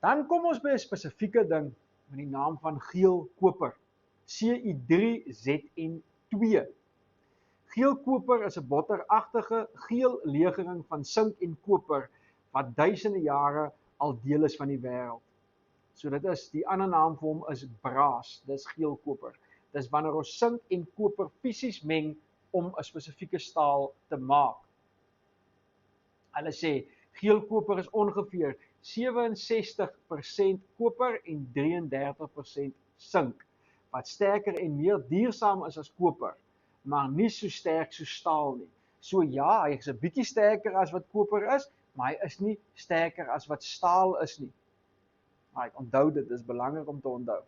Dan kom ons by 'n spesifieke ding met die naam van geel koper, Ci3Zn2. Geel koper is 'n botteragtige geel legering van sink en koper wat duisende jare al deel is van die wêreld. So dit is, die ander naam vir hom is braas, dis geel koper. Dis wanneer ons sink en koper fisies meng om 'n spesifieke staal te maak. Hulle sê, geel koper is ongeveer 67% koper en 33% sink, wat sterker en meer duursaam is as koper, maar nie so sterk so staal nie. So ja, hy is 'n bietjie sterker as wat koper is, maar hy is nie sterker as wat staal is nie. Maar onthou dit, is belangrik om te onthou.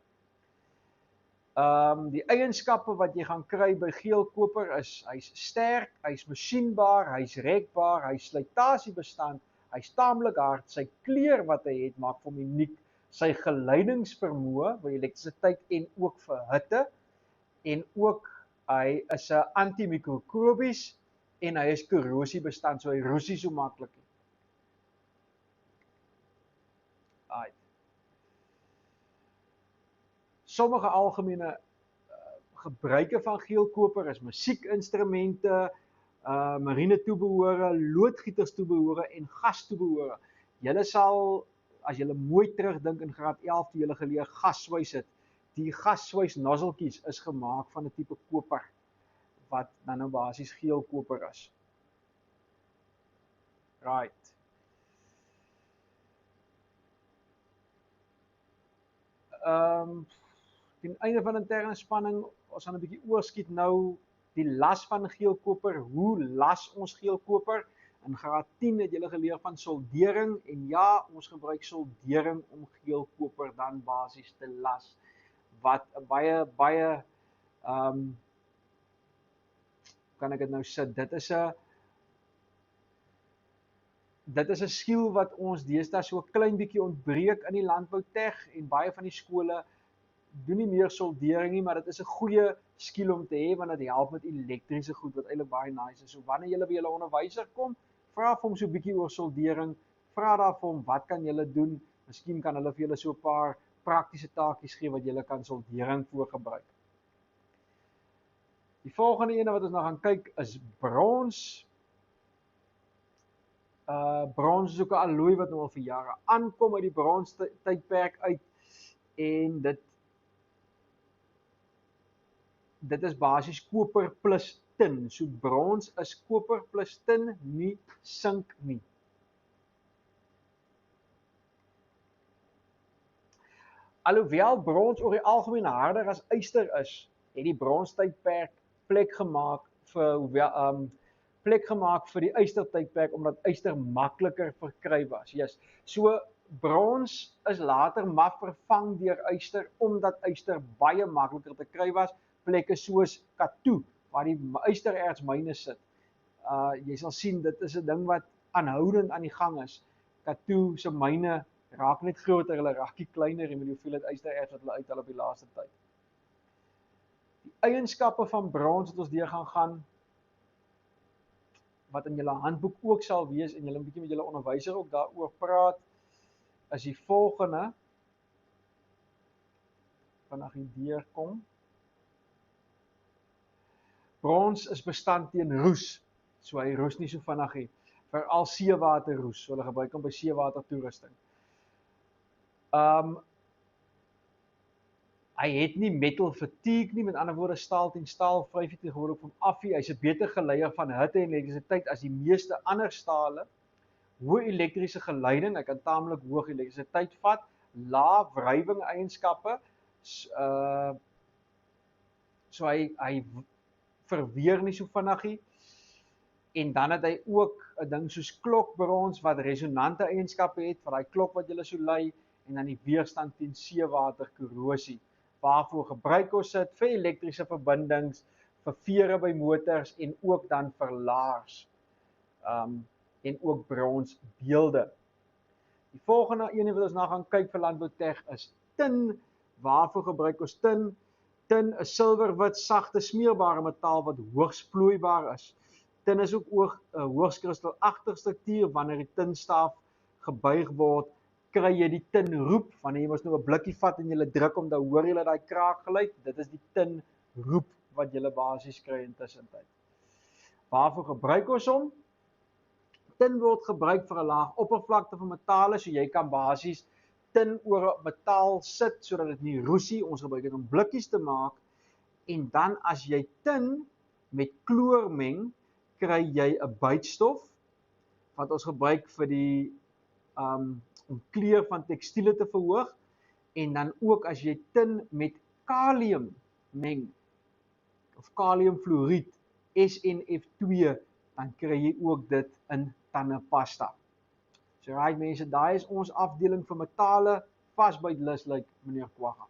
Die eienskappe wat jy gaan kry by geel koper is, hy's sterk, hy's masjienbaar, hy's rekbaar, hy's slytasiebestand, hy's taamlik hard, sy kleur wat hy het maak hom uniek, sy geleidingsvermoë vir elektrisiteit en ook vir hitte, en ook hy is 'n antimikrobies en hy is korrosiebestand, so hy roes nie so maklik nie. Sommige algemene gebruike van geel koper is musiekinstrumente, marine toebehore, loodgieters toebehore en gas toebehore. Julle sal, as julle mooi terugdink in graad 11 toe julle geleer gasswys het, die gasswys nozzeltjies is gemaak van 'n tipe koper wat dan nou basies geel koper is. Right. Ten einde van interne spanning, ons gaan 'n bietjie oorskiet nou die las van geel koper. Hoe las ons geel koper? In graad 10 het julle geleer van soldering en ja, ons gebruik soldering om geel koper dan basies te las. Wat baie kan ek dit nou sit? Dit is 'n skill wat ons deesdae so 'n klein bietjie ontbreek in die landbouteg en baie van die skole doen nie meer soldering nie, maar dit is 'n goeie skill om te hê want dit help met elektriese goed wat eintlik baie nice is. So wanneer julle by julle onderwyser kom, vra vir hom so 'n bietjie oor soldering, vra daar vir hom wat kan julle doen? Miskien kan hulle vir julle so 'n paar praktiese taakies gee wat julle kan soldering voor gebruik. Die volgende ene wat ons nou gaan kyk is brons. Brons is ook 'n alloy wat nou al vir jare aankom uit die brons tydperk uit en dit is basies koper plus tin. So brons is koper plus tin, nie sink nie. Alhoewel brons oor die algemeen harder as yster is, het die bronstydperk plek gemaak vir die ystertydperk omdat yster makliker verkry was. Yes. So brons is later maar vervang deur yster omdat yster baie makliker te kry was. Plekke soos Kathu waar die ysterertsmyne sit. Jy sal sien dit is 'n ding wat aanhoudend aan die gang is. Kathu se myne raak net groter, hulle raak nie kleiner en met die hoeveelheid ystererts wat hulle uithaal op die laaste tyd. Die eienskappe van brons wat ons deur gaan wat in julle handboek ook sal wees en julle 'n bietjie met julle onderwyser ook daaroor praat, is die volgende. Vanaf hier deurkom. Brons is bestand teen roes, so hy roes nie so vinnig nie, veral seewaterroes, so hulle gebruik hom by seewater toerusting. Hy het nie metal fatigue nie, met ander woorde staal teen staal vryf nie tegenwoordig van af nie. Hy's 'n beter geleier van hitte en elektrisiteit as die meeste ander stale. Hoë elektriese geleiding, hy kan taamlik hoog elektrisiteit vat, lae wrywing eienskappe, so hy verweer nie so vinnig nie. En dan het hy ook 'n ding soos klokbrons wat resonante eienskappe het vir daai klok wat jy so lui en dan die weerstand teen seewater korrosie. Waarvoor gebruik ons dit? Vir elektriese verbindings, vir vere by motors en ook dan vir laars. En ook bronsbeelde. Die volgende ene wat ons nou gaan kyk vir landbouteg is tin. Waarvoor gebruik ons tin? Tin is silwerwit, sagte, smeerbare metaal wat hoogs vloeibaar is. Tin is ook hoogs kristalagtige struktuur wanneer die tinstaaf gebuig word, kry jy die tinroep, wanneer jy mos nou 'n blikkie vat en jy druk om, dan hoor jy daai kraakgeluid, dit is die tinroep wat jy basies kry intussen tyd. Waarvoor gebruik ons hom? Tin word gebruik vir 'n laag oppervlakte van metale, so jy kan basies tin oor 'n metaal sit sodat dit nie roesie. Ons gebruik dit om blikkies te maak. En dan as jy tin met kloor meng, kry jy 'n bytstof wat ons gebruik vir die om kleur van tekstiele te verhoog. En dan ook as jy tin met kalium meng of kaliumfluoried, SnF2, dan kry jy ook dit in tandepasta. So right mense, daai is ons afdeling vir metale, vasbyt lus lyk meneer Kwagga.